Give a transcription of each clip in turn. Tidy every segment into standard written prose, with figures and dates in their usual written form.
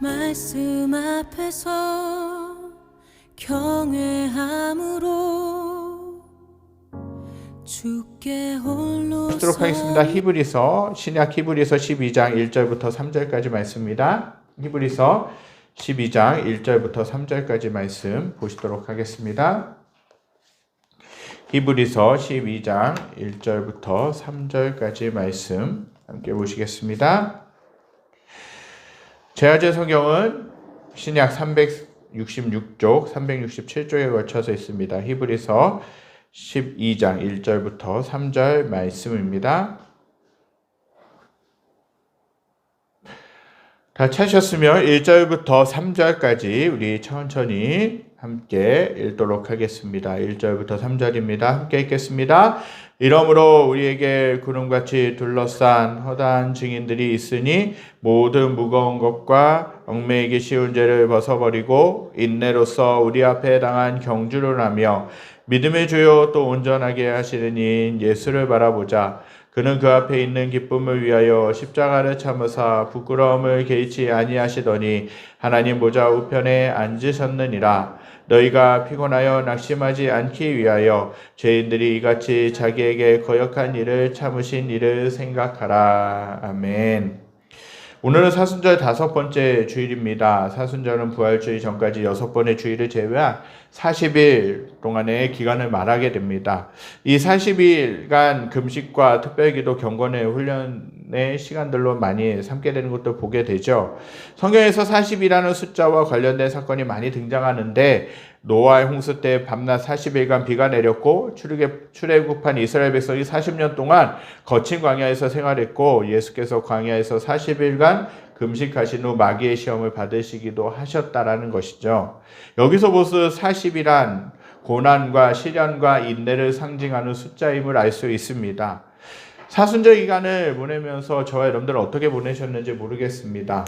말씀 앞에서 경외함으로 주께 홀로 보도록 하겠습니다. 히브리서 신약 히브리서 12장 1절부터 3절까지 말씀입니다. 히브리서 12장 1절부터 3절까지 말씀 보시도록 하겠습니다. 히브리서 12장 1절부터 3절까지 말씀 함께 보시겠습니다. 제아제 성경은 신약 366쪽, 367쪽에 걸쳐서 있습니다. 히브리서 12장 1절부터 3절 말씀입니다. 다 찾으셨으면 1절부터 3절까지 우리 천천히 함께 읽도록 하겠습니다. 1절부터 3절입니다. 함께 읽겠습니다. 이러므로 우리에게 구름같이 둘러싼 허다한 증인들이 있으니 모든 무거운 것과 얽매이기 쉬운 죄를 벗어버리고 인내로써 우리 앞에 당한 경주를 하며 믿음의 주요 또 온전하게 하시는 이인 예수를 바라보자. 그는 그 앞에 있는 기쁨을 위하여 십자가를 참으사 부끄러움을 개의치 아니하시더니 하나님 보좌 우편에 앉으셨느니라. 너희가 피곤하여 낙심하지 않기 위하여 죄인들이 이같이 자기에게 거역한 일을 참으신 일을 생각하라. 아멘. 오늘은 사순절 5번째 주일입니다. 사순절은 부활주의 전까지 6번의 주일을 제외한 40일 동안의 기간을 말하게 됩니다. 이 40일간 금식과 특별기도 경건의 훈련의 시간들로 많이 삼게 되는 것도 보게 되죠. 성경에서 40이라는 숫자와 관련된 사건이 많이 등장하는데 노아의 홍수 때 밤낮 40일간 비가 내렸고 출애굽한 이스라엘 백성이 40년 동안 거친 광야에서 생활했고 예수께서 광야에서 40일간 금식하신 후 마귀의 시험을 받으시기도 하셨다라는 것이죠. 여기서 보스 40이란 고난과 시련과 인내를 상징하는 숫자임을 알 수 있습니다. 사순절 기간을 보내면서 저와 여러분들은 어떻게 보내셨는지 모르겠습니다.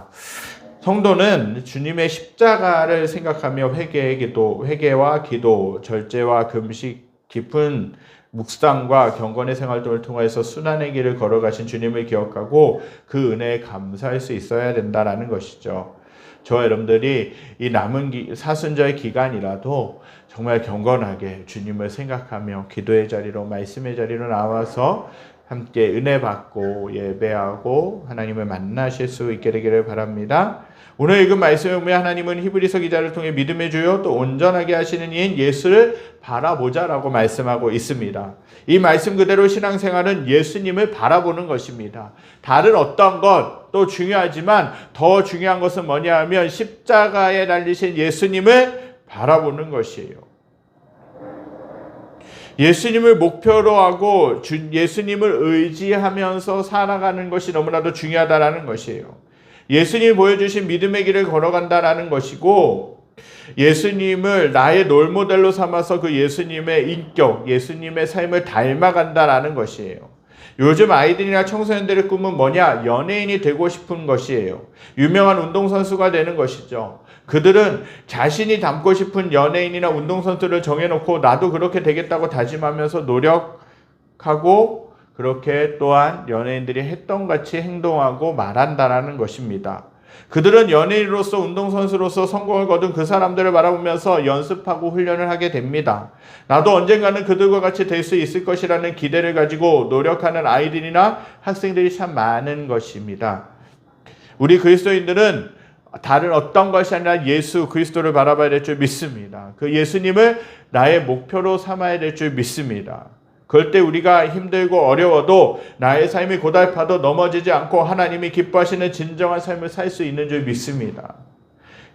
성도는 주님의 십자가를 생각하며 회개와 기도, 절제와 금식, 깊은 묵상과 경건의 생활을 통해서 순환의 길을 걸어가신 주님을 기억하고 그 은혜에 감사할 수 있어야 된다는 것이죠. 저와 여러분들이 이 남은 사순절 기간이라도 정말 경건하게 주님을 생각하며 기도의 자리로 말씀의 자리로 나와서 함께 은혜 받고 예배하고 하나님을 만나실 수 있게 되기를 바랍니다. 오늘 읽은 말씀에 보면 하나님은 히브리서 기자를 통해 믿음의 주요 또 온전하게 하시는 이인 예수를 바라보자라고 말씀하고 있습니다. 이 말씀 그대로 신앙생활은 예수님을 바라보는 것입니다. 다른 어떤 것도 중요하지만 더 중요한 것은 뭐냐 하면 십자가에 달리신 예수님을 바라보는 것이에요. 예수님을 목표로 하고 예수님을 의지하면서 살아가는 것이 너무나도 중요하다는 것이에요. 예수님이 보여주신 믿음의 길을 걸어간다는 것이고 예수님을 나의 롤모델로 삼아서 그 예수님의 인격, 예수님의 삶을 닮아간다는 것이에요. 요즘 아이들이나 청소년들의 꿈은 뭐냐? 연예인이 되고 싶은 것이에요. 유명한 운동선수가 되는 것이죠. 그들은 자신이 닮고 싶은 연예인이나 운동선수를 정해놓고 나도 그렇게 되겠다고 다짐하면서 노력하고 그렇게 또한 연예인들이 했던 같이 행동하고 말한다라는 것입니다. 그들은 연예인으로서 운동선수로서 성공을 거둔 그 사람들을 바라보면서 연습하고 훈련을 하게 됩니다. 나도 언젠가는 그들과 같이 될 수 있을 것이라는 기대를 가지고 노력하는 아이들이나 학생들이 참 많은 것입니다. 우리 그리스도인들은 다른 어떤 것이 아니라 예수 그리스도를 바라봐야 될 줄 믿습니다. 그 예수님을 나의 목표로 삼아야 될 줄 믿습니다. 그럴 때 우리가 힘들고 어려워도 나의 삶이 고달파도 넘어지지 않고 하나님이 기뻐하시는 진정한 삶을 살 수 있는 줄 믿습니다.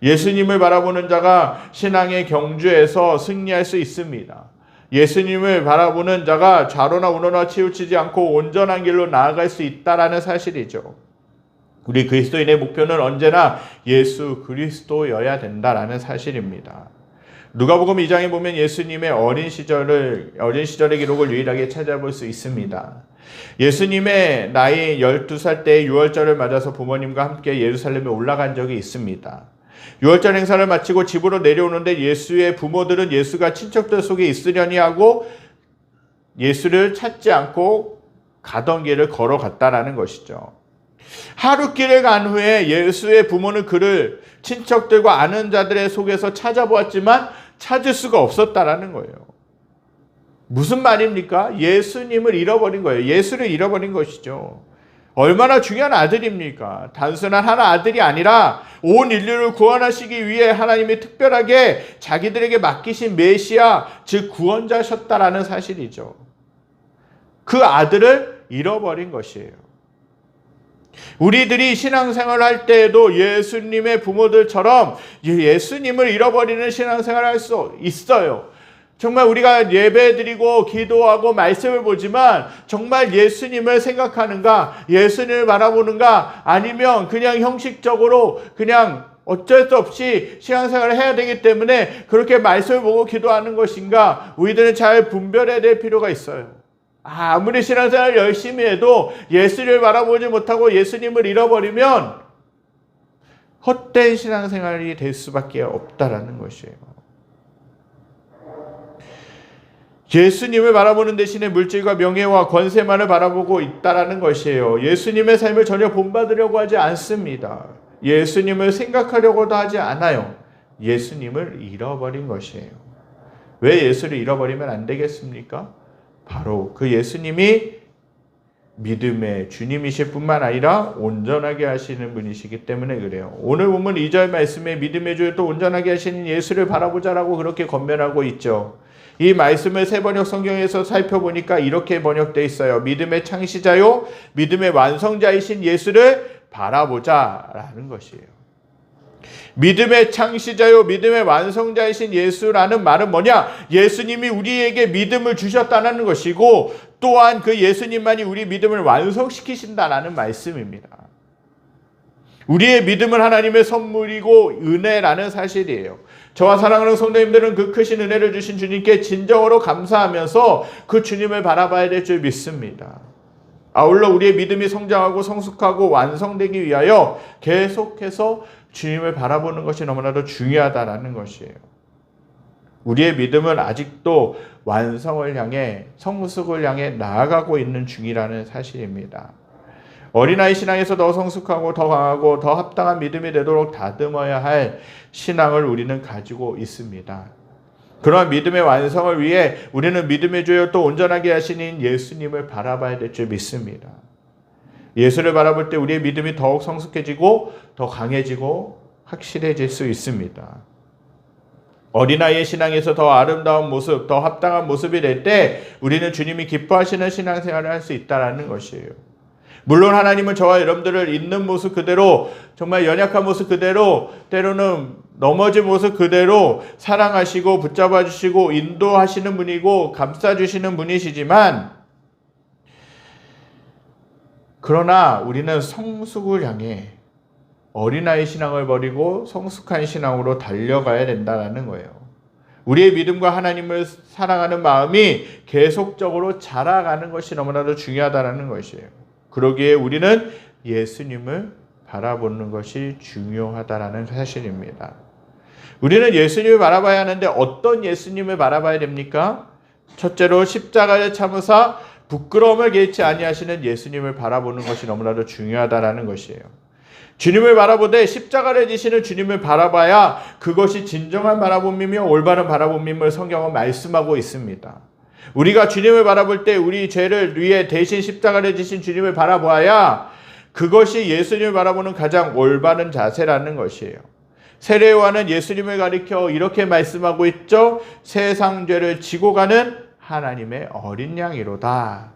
예수님을 바라보는 자가 신앙의 경주에서 승리할 수 있습니다. 예수님을 바라보는 자가 좌로나 우로나 치우치지 않고 온전한 길로 나아갈 수 있다라는 사실이죠. 우리 그리스도인의 목표는 언제나 예수 그리스도여야 된다라는 사실입니다. 누가복음 2장에 보면 예수님의 어린 시절의 기록을 유일하게 찾아볼 수 있습니다. 예수님의 나이 12살 때 유월절을 맞아서 부모님과 함께 예루살렘에 올라간 적이 있습니다. 유월절 행사를 마치고 집으로 내려오는데 예수의 부모들은 예수가 친척들 속에 있으려니 하고 예수를 찾지 않고 가던 길을 걸어갔다라는 것이죠. 하루 길을 간 후에 예수의 부모는 그를 친척들과 아는 자들의 속에서 찾아보았지만 찾을 수가 없었다라는 거예요. 무슨 말입니까? 예수님을 잃어버린 거예요. 예수를 잃어버린 것이죠. 얼마나 중요한 아들입니까? 단순한 하나 아들이 아니라 온 인류를 구원하시기 위해 하나님이 특별하게 자기들에게 맡기신 메시아, 즉 구원자셨다라는 사실이죠. 그 아들을 잃어버린 것이에요. 우리들이 신앙생활을 할 때에도 예수님의 부모들처럼 예수님을 잃어버리는 신앙생활을 할 수 있어요. 정말 우리가 예배드리고 기도하고 말씀을 보지만 정말 예수님을 생각하는가, 예수님을 바라보는가, 아니면 그냥 형식적으로 그냥 어쩔 수 없이 신앙생활을 해야 되기 때문에 그렇게 말씀을 보고 기도하는 것인가, 우리들은 잘 분별해야 될 필요가 있어요. 아무리 신앙생활을 열심히 해도 예수를 바라보지 못하고 예수님을 잃어버리면 헛된 신앙생활이 될 수밖에 없다라는 것이에요. 예수님을 바라보는 대신에 물질과 명예와 권세만을 바라보고 있다라는 것이에요. 예수님의 삶을 전혀 본받으려고 하지 않습니다. 예수님을 생각하려고도 하지 않아요. 예수님을 잃어버린 것이에요. 왜 예수를 잃어버리면 안 되겠습니까? 바로 그 예수님이 믿음의 주님이실 뿐만 아니라 온전하게 하시는 분이시기 때문에 그래요. 오늘 보면 2절 말씀에 믿음의 주를 또 온전하게 하시는 예수를 바라보자라고 그렇게 권면하고 있죠. 이 말씀을 새번역 성경에서 살펴보니까 이렇게 번역되어 있어요. 믿음의 창시자요 믿음의 완성자이신 예수를 바라보자라는 것이에요. 믿음의 창시자요 믿음의 완성자이신 예수라는 말은 뭐냐? 예수님이 우리에게 믿음을 주셨다는 것이고 또한 그 예수님만이 우리 믿음을 완성시키신다는 말씀입니다. 우리의 믿음은 하나님의 선물이고 은혜라는 사실이에요. 저와 사랑하는 성도님들은 그 크신 은혜를 주신 주님께 진정으로 감사하면서 그 주님을 바라봐야 될 줄 믿습니다. 아울러 우리의 믿음이 성장하고 성숙하고 완성되기 위하여 계속해서 주님을 바라보는 것이 너무나도 중요하다는 것이에요. 우리의 믿음은 아직도 완성을 향해, 성숙을 향해 나아가고 있는 중이라는 사실입니다. 어린아이 신앙에서 더 성숙하고 더 강하고 더 합당한 믿음이 되도록 다듬어야 할 신앙을 우리는 가지고 있습니다. 그러한 믿음의 완성을 위해 우리는 믿음의 주여 또 온전하게 하시는 예수님을 바라봐야 될 줄 믿습니다. 예수를 바라볼 때 우리의 믿음이 더욱 성숙해지고 더 강해지고 확실해질 수 있습니다. 어린아이의 신앙에서 더 아름다운 모습, 더 합당한 모습이 될 때 우리는 주님이 기뻐하시는 신앙생활을 할 수 있다는 것이에요. 물론 하나님은 저와 여러분들을 있는 모습 그대로, 정말 연약한 모습 그대로, 때로는 넘어진 모습 그대로 사랑하시고 붙잡아 주시고 인도하시는 분이고 감싸주시는 분이시지만, 그러나 우리는 성숙을 향해 어린아이 신앙을 버리고 성숙한 신앙으로 달려가야 된다는 거예요. 우리의 믿음과 하나님을 사랑하는 마음이 계속적으로 자라가는 것이 너무나도 중요하다는 것이에요. 그러기에 우리는 예수님을 바라보는 것이 중요하다는 사실입니다. 우리는 예수님을 바라봐야 하는데 어떤 예수님을 바라봐야 됩니까? 첫째로 십자가를 참으사 부끄러움을 개의치 아니하시는 예수님을 바라보는 것이 너무나도 중요하다는 것이에요. 주님을 바라보되 십자가를 지시는 주님을 바라봐야 그것이 진정한 바라봄이며 올바른 바라봄임을 성경은 말씀하고 있습니다. 우리가 주님을 바라볼 때 우리 죄를 위해 대신 십자가를 지신 주님을 바라봐야 그것이 예수님을 바라보는 가장 올바른 자세라는 것이에요. 세례요한은 예수님을 가리켜 이렇게 말씀하고 있죠. 세상 죄를 지고 가는 하나님의 어린 양이로다.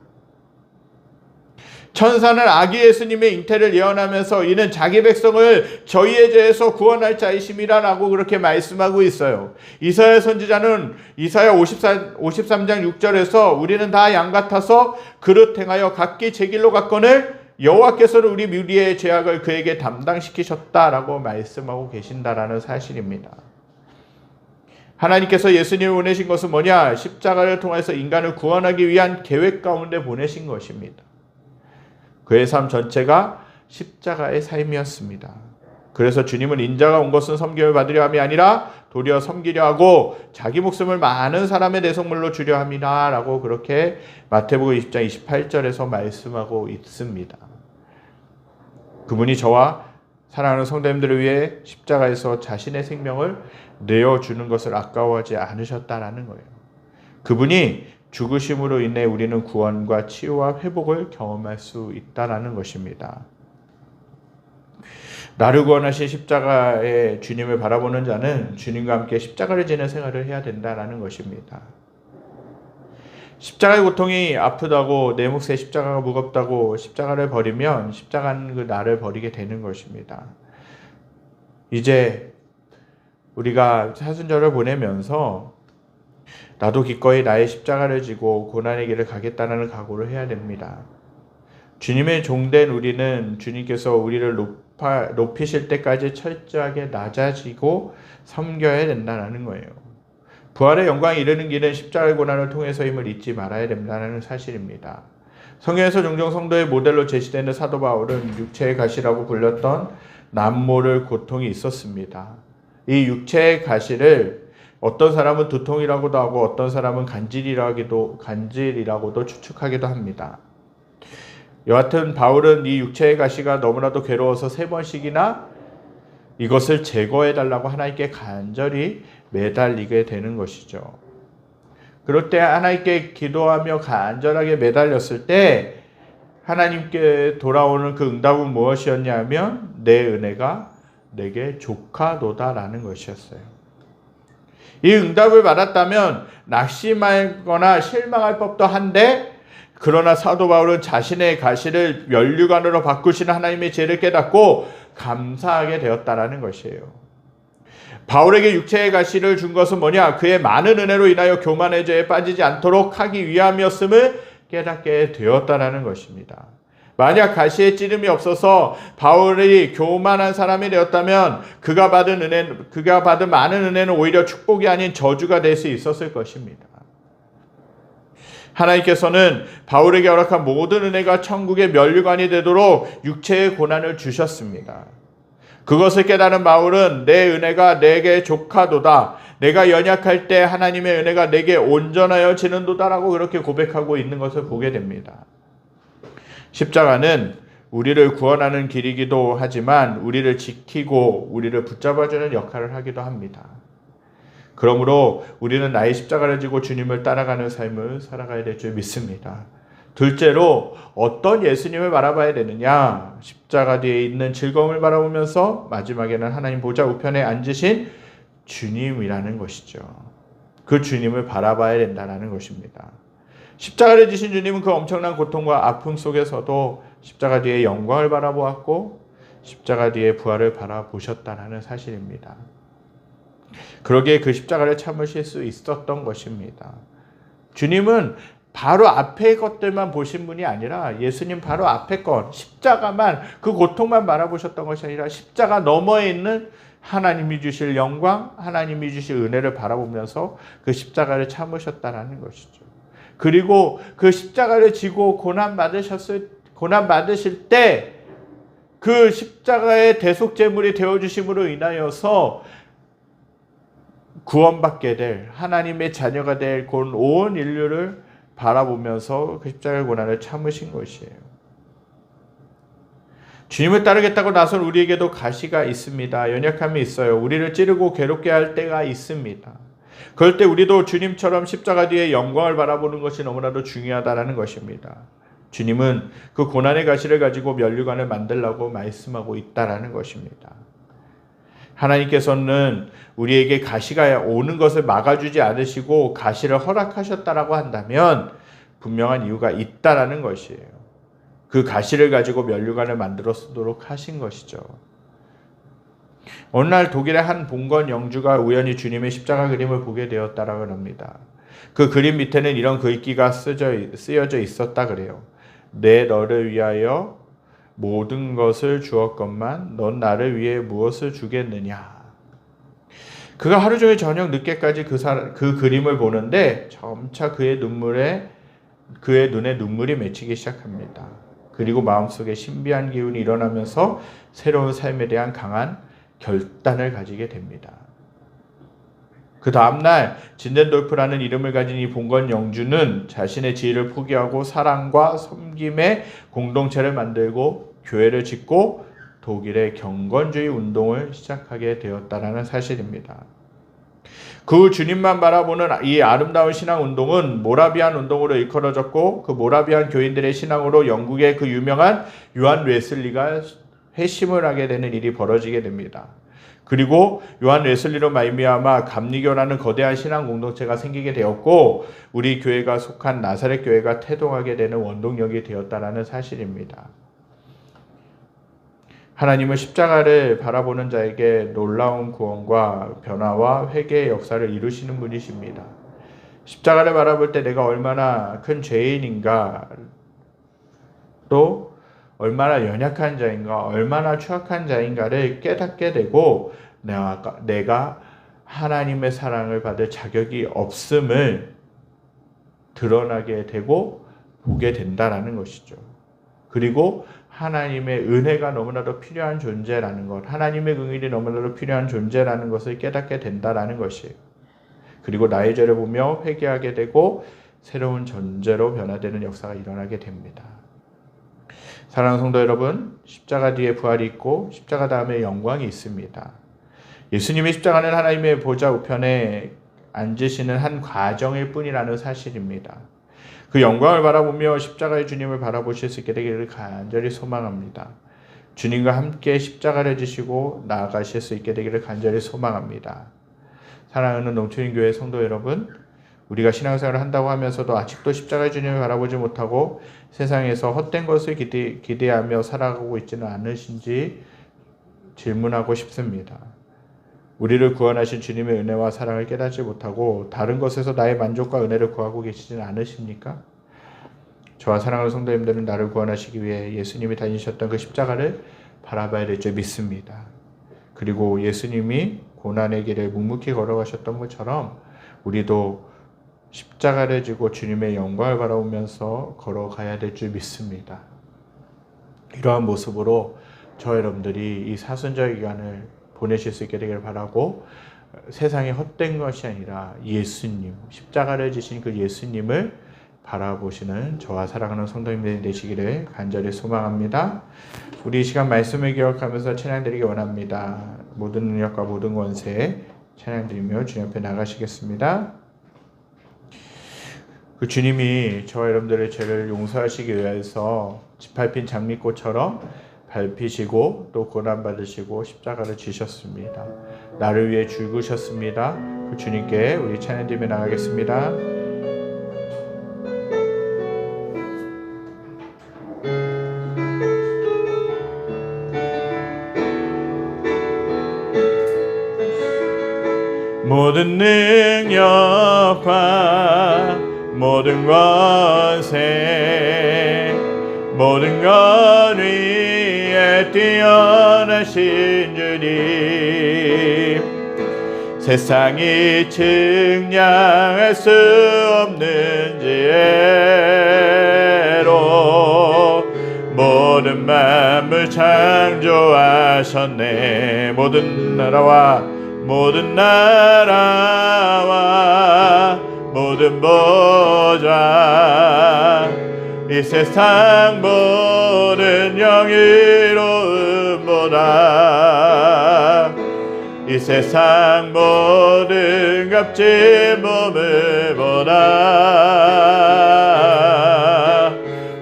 천사는 아기 예수님의 잉태를 예언하면서 이는 자기 백성을 저희의 죄에서 구원할 자이심이라고 그렇게 말씀하고 있어요. 이사야 선지자는 이사야 53장 6절에서 우리는 다 양 같아서 그릇 행하여 각기 제 길로 갔거늘 여호와께서는 우리 무리의 죄악을 그에게 담당시키셨다라고 말씀하고 계신다라는 사실입니다. 하나님께서 예수님을 보내신 것은 뭐냐? 십자가를 통해서 인간을 구원하기 위한 계획 가운데 보내신 것입니다. 그의 삶 전체가 십자가의 삶이었습니다. 그래서 주님은 인자가 온 것은 섬김을 받으려 함이 아니라 도리어 섬기려 하고 자기 목숨을 많은 사람의 대속물로 주려 함이라 라고 그렇게 마태복음 20장 28절에서 말씀하고 있습니다. 그분이 저와 사랑하는 성도님들을 위해 십자가에서 자신의 생명을 내어주는 것을 아까워하지 않으셨다라는 거예요. 그분이 죽으심으로 인해 우리는 구원과 치유와 회복을 경험할 수 있다라는 것입니다. 나를 구원하신 십자가의 주님을 바라보는 자는 주님과 함께 십자가를 지는 생활을 해야 된다라는 것입니다. 십자가의 고통이 아프다고 내 몫에 십자가가 무겁다고 십자가를 버리면 십자가는 그 나를 버리게 되는 것입니다. 이제 우리가 사순절을 보내면서 나도 기꺼이 나의 십자가를 지고 고난의 길을 가겠다는 각오를 해야 됩니다. 주님의 종된 우리는 주님께서 우리를 높이실 때까지 철저하게 낮아지고 섬겨야 된다는 거예요. 부활의 영광에 이르는 길은 십자가의 고난을 통해서임을 잊지 말아야 된다는 사실입니다. 성경에서 종종 성도의 모델로 제시되는 사도 바울은 육체의 가시라고 불렸던 남모를 고통이 있었습니다. 이 육체의 가시를 어떤 사람은 두통이라고도 하고 어떤 사람은 간질이라고도 추측하기도 합니다. 여하튼 바울은 이 육체의 가시가 너무나도 괴로워서 3번씩이나 이것을 제거해달라고 하나님께 간절히 매달리게 되는 것이죠. 그럴 때 하나님께 기도하며 간절하게 매달렸을 때 하나님께 돌아오는 그 응답은 무엇이었냐면 내 은혜가 내게 족하도다라는 것이었어요. 이 응답을 받았다면 낙심하거나 실망할 법도 한데 그러나 사도 바울은 자신의 가시를 면류관으로 바꾸시는 하나님의 지혜를 깨닫고 감사하게 되었다라는 것이에요. 바울에게 육체의 가시를 준 것은 뭐냐? 그의 많은 은혜로 인하여 교만의 죄에 빠지지 않도록 하기 위함이었음을 깨닫게 되었다라는 것입니다. 만약 가시의 찌름이 없어서 바울이 교만한 사람이 되었다면 그가 받은 많은 은혜는 오히려 축복이 아닌 저주가 될 수 있었을 것입니다. 하나님께서는 바울에게 허락한 모든 은혜가 천국의 면류관이 되도록 육체의 고난을 주셨습니다. 그것을 깨달은 바울은 내 은혜가 내게 족하도다. 내가 연약할 때 하나님의 은혜가 내게 온전하여 지는도다라고 그렇게 고백하고 있는 것을 보게 됩니다. 십자가는 우리를 구원하는 길이기도 하지만 우리를 지키고 우리를 붙잡아주는 역할을 하기도 합니다. 그러므로 우리는 나의 십자가를 지고 주님을 따라가는 삶을 살아가야 될 줄 믿습니다. 둘째로 어떤 예수님을 바라봐야 되느냐? 십자가 뒤에 있는 즐거움을 바라보면서 마지막에는 하나님 보좌 우편에 앉으신 주님이라는 것이죠. 그 주님을 바라봐야 된다는 것입니다. 십자가를 지신 주님은 그 엄청난 고통과 아픔 속에서도 십자가 뒤에 영광을 바라보았고 십자가 뒤에 부활을 바라보셨다는 사실입니다. 그러기에 그 십자가를 참으실 수 있었던 것입니다. 주님은 바로 앞의 것들만 보신 분이 아니라 예수님 바로 앞의 것, 십자가만, 그 고통만 바라보셨던 것이 아니라 십자가 너머에 있는 하나님이 주실 영광, 하나님이 주실 은혜를 바라보면서 그 십자가를 참으셨다는 것이죠. 그리고 그 십자가를 지고 고난 받으실 때 그 십자가의 대속제물이 되어주심으로 인하여서 구원받게 될 하나님의 자녀가 될 온 인류를 바라보면서 그 십자가의 고난을 참으신 것이에요. 주님을 따르겠다고 나선 우리에게도 가시가 있습니다. 연약함이 있어요. 우리를 찌르고 괴롭게 할 때가 있습니다. 그럴 때 우리도 주님처럼 십자가 뒤에 영광을 바라보는 것이 너무나도 중요하다는 것입니다. 주님은 그 고난의 가시를 가지고 면류관을 만들라고 말씀하고 있다는 것입니다. 하나님께서는 우리에게 가시가 오는 것을 막아주지 않으시고 가시를 허락하셨다라고 한다면 분명한 이유가 있다라는 것이에요. 그 가시를 가지고 면류관을 만들어 쓰도록 하신 것이죠. 어느 날 독일의 한 봉건 영주가 우연히 주님의 십자가 그림을 보게 되었다라고 합니다. 그 그림 밑에는 이런 글귀가 쓰여져 있었다 그래요. 내 너를 위하여 모든 것을 주었건만 넌 나를 위해 무엇을 주겠느냐. 그가 하루 종일 저녁 늦게까지 그 그림을 보는데 점차 그의 눈에 눈물이 맺히기 시작합니다. 그리고 마음속에 신비한 기운이 일어나면서 새로운 삶에 대한 강한 결단을 가지게 됩니다. 그 다음날 진덴돌프라는 이름을 가진 이 봉건 영주는 자신의 지위를 포기하고 사랑과 섬김의 공동체를 만들고 교회를 짓고 독일의 경건주의 운동을 시작하게 되었다라는 사실입니다. 그 주님만 바라보는 이 아름다운 신앙 운동은 모라비안 운동으로 일컬어졌고, 그 모라비안 교인들의 신앙으로 영국의 그 유명한 요한 웨슬리가 회심을 하게 되는 일이 벌어지게 됩니다. 그리고 요한 웨슬리로 말미암아 감리교라는 거대한 신앙 공동체가 생기게 되었고, 우리 교회가 속한 나사렛 교회가 태동하게 되는 원동력이 되었다라는 사실입니다. 하나님은 십자가를 바라보는 자에게 놀라운 구원과 변화와 회개의 역사를 이루시는 분이십니다. 십자가를 바라볼 때 내가 얼마나 큰 죄인인가, 또 얼마나 연약한 자인가, 얼마나 추악한 자인가를 깨닫게 되고, 내가 하나님의 사랑을 받을 자격이 없음을 드러나게 되고 보게 된다라는 것이죠. 그리고 하나님의 은혜가 너무나도 필요한 존재라는 것, 하나님의 긍휼이 너무나도 필요한 존재라는 것을 깨닫게 된다라는 것이에요. 그리고 나의 죄를 보며 회개하게 되고 새로운 존재로 변화되는 역사가 일어나게 됩니다. 사랑하는 성도 여러분, 십자가 뒤에 부활이 있고 십자가 다음에 영광이 있습니다. 예수님의 십자가는 하나님의 보좌 우편에 앉으시는 한 과정일 뿐이라는 사실입니다. 그 영광을 바라보며 십자가의 주님을 바라보실 수 있게 되기를 간절히 소망합니다. 주님과 함께 십자가를 지시고 나아가실 수 있게 되기를 간절히 소망합니다. 사랑하는 농촌인교회 성도 여러분, 우리가 신앙생활을 한다고 하면서도 아직도 십자가의 주님을 바라보지 못하고 세상에서 헛된 것을 기대하며 살아가고 있지는 않으신지 질문하고 싶습니다. 우리를 구원하신 주님의 은혜와 사랑을 깨닫지 못하고 다른 것에서 나의 만족과 은혜를 구하고 계시지는 않으십니까? 저와 사랑하는 성도님들은 나를 구원하시기 위해 예수님이 다니셨던 그 십자가를 바라봐야 될 줄 믿습니다. 그리고 예수님이 고난의 길을 묵묵히 걸어가셨던 것처럼 우리도 십자가를 지고 주님의 영광을 바라보면서 걸어가야 될 줄 믿습니다. 이러한 모습으로 저 여러분들이 이 사순절 기간을 보내실 수 있게 되기를 바라고, 세상에 헛된 것이 아니라 예수님, 십자가를 지신 그 예수님을 바라보시는 저와 사랑하는 성도님들이 되시기를 간절히 소망합니다. 우리 이 시간 말씀을 기억하면서 찬양드리기 원합니다. 모든 능력과 모든 권세 찬양드리며 주님 앞에 나가시겠습니다. 그 주님이 저와 여러분들의 죄를 용서하시기 위해서 짓밟힌 장미꽃처럼 밟히시고 또 고난받으시고 십자가를 지셨습니다. 나를 위해 죽으셨습니다. 그 주님께 우리 찬양드리며 나가겠습니다. 모든 능력과 모든 권세 모든 것 위에 뛰어나신 주님, 세상이 측량할 수 없는 지혜로 모든 만물 창조하셨네. 모든 나라와 모든 보좌, 이 세상 모든 영예로움보다 이 세상 모든 값진 보물보다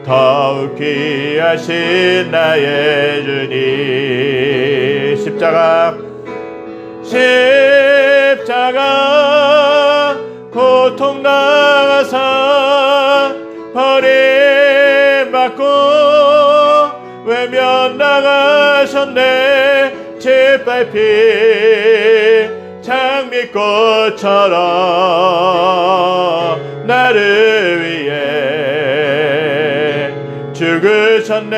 더욱 귀하신 나의 주님, 십자가 고통 당하사 버림받고 외면당하셨네. 짓밟힌 장미꽃처럼 나를 위해 죽으셨네.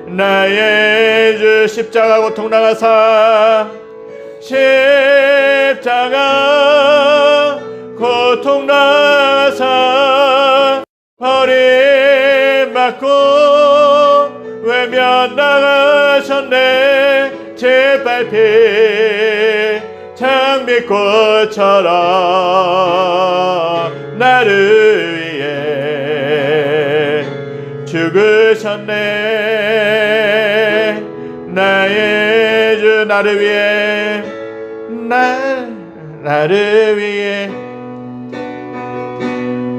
나의 주 십자가 고통 당하사 십자가 고통 당하사 버림받고 외면당하셨네. 짓밟힌 장미꽃처럼 나를 위해 죽으셨네. 죽으셨네. 나의 주 나를 위해 나를 위해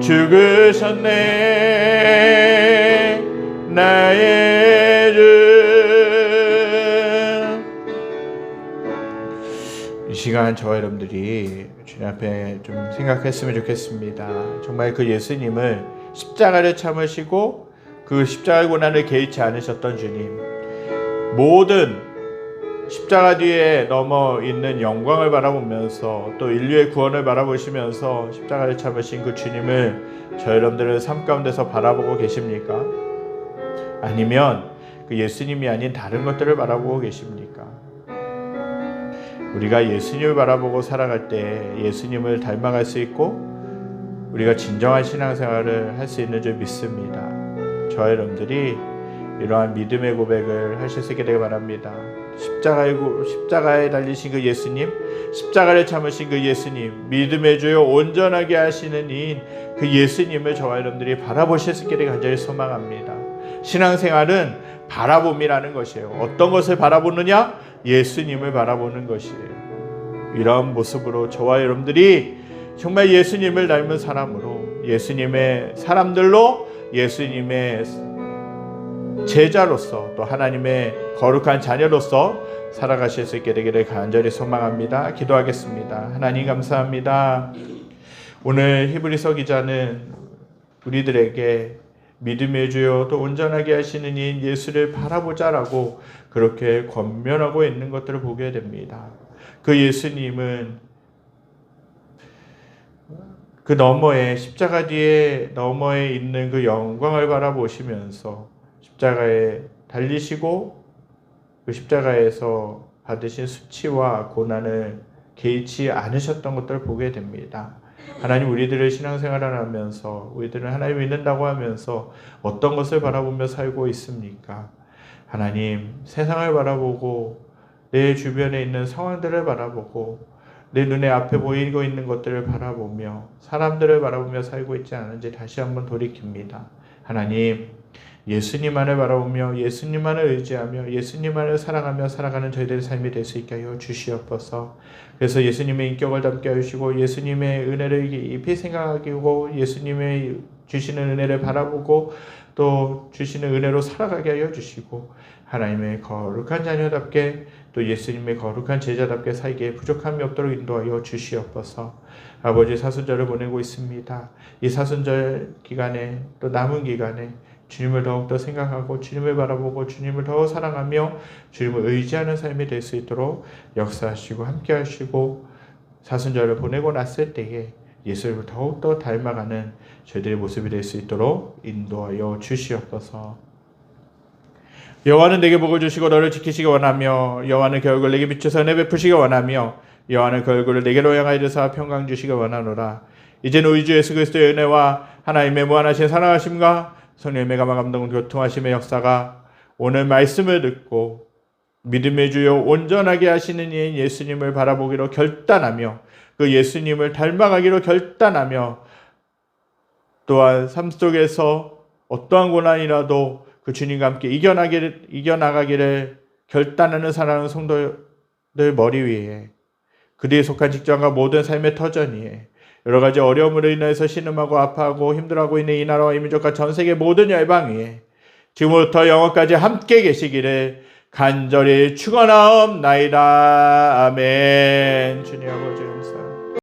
죽으셨네. 나의 주. 이 시간 저와 여러분들이 주님 앞에 좀 생각했으면 좋겠습니다. 정말 그 예수님을 십자가를 참으시고 그 십자가의 고난을 개의치 않으셨던 주님, 모든 십자가 뒤에 넘어 있는 영광을 바라보면서 또 인류의 구원을 바라보시면서 십자가를 참으신 그 주님을 저 여러분들은 삶 가운데서 바라보고 계십니까? 아니면 그 예수님이 아닌 다른 것들을 바라보고 계십니까? 우리가 예수님을 바라보고 살아갈 때 예수님을 닮아갈 수 있고 우리가 진정한 신앙생활을 할 수 있는 줄 믿습니다. 저와 여러분들이 이러한 믿음의 고백을 하실 수 있게 되길 바랍니다. 십자가에 달리신 그 예수님, 십자가를 참으신 그 예수님, 믿음의 주요 온전하게 하시는 이인 그 예수님을 저와 여러분들이 바라보실 수 있게 되길 간절히 소망합니다. 신앙생활은 바라봄이라는 것이에요. 어떤 것을 바라보느냐? 예수님을 바라보는 것이에요. 이런 모습으로 저와 여러분들이 정말 예수님을 닮은 사람으로, 예수님의 사람들로, 예수님의 제자로서 또 하나님의 거룩한 자녀로서 살아가실 수 있게 되기를 간절히 소망합니다. 기도하겠습니다. 하나님 감사합니다. 오늘 히브리서 기자는 우리들에게 믿음의 주요 또 온전하게 하시는 이인 예수를 바라보자라고 그렇게 권면하고 있는 것들을 보게 됩니다. 그 예수님은 그 너머에 십자가 뒤에 너머에 있는 그 영광을 바라보시면서 십자가에 달리시고 그 십자가에서 받으신 수치와 고난을 개의치 않으셨던 것들을 보게 됩니다. 하나님, 우리들의 신앙생활을 하면서 우리들은 하나님 믿는다고 하면서 어떤 것을 바라보며 살고 있습니까? 하나님, 세상을 바라보고 내 주변에 있는 상황들을 바라보고 내 눈에 앞에 보이고 있는 것들을 바라보며 사람들을 바라보며 살고 있지 않은지 다시 한번 돌이킵니다. 하나님, 예수님만을 바라보며 예수님만을 의지하며 예수님만을 사랑하며 살아가는 저희들의 삶이 될 수 있게 하여 주시옵소서. 그래서 예수님의 인격을 담게 하시고 예수님의 은혜를 깊이 생각하고 예수님의 주시는 은혜를 바라보고 또 주시는 은혜로 살아가게 하여 주시고 하나님의 거룩한 자녀답게 또 예수님의 거룩한 제자답게 살기에 부족함이 없도록 인도하여 주시옵소서. 아버지, 사순절을 보내고 있습니다. 이 사순절 기간에 또 남은 기간에 주님을 더욱더 생각하고 주님을 바라보고 주님을 더 사랑하며 주님을 의지하는 삶이 될 수 있도록 역사하시고 함께 하시고 사순절을 보내고 났을 때에 예수를 더욱더 닮아가는 저희들의 모습이 될 수 있도록 인도하여 주시옵소서. 여호와는 내게 복을 주시고 너를 지키시기 원하며 여호와는 그 얼굴을 내게 비추사 은혜 베푸시기 원하며 여호와는 그 얼굴을 내게로 향하여 드사 평강 주시기 원하노라. 이제는 우리 주 예수 그리스도의 은혜와 하나님의 무한하신 사랑하심과 성령의 감화 감동 교통하심의 역사가 오늘 말씀을 듣고 믿음의 주요 온전하게 하시는 이인 예수님을 바라보기로 결단하며 그 예수님을 닮아가기로 결단하며 또한 삶 속에서 어떠한 고난이라도 그 주님과 함께 이겨나가기를 결단하는 사랑하는 성도들 머리 위에 그들이 속한 직장과 모든 삶의 터전 위에 여러 가지 어려움으로 인해서 신음하고 아파하고 힘들어하고 있는 이 나라와 이 민족과 전 세계 모든 열방 위에 지금부터 영원까지 함께 계시기를 간절히 축원하옵나이다. 아멘. 주님 아버지 감사합니다.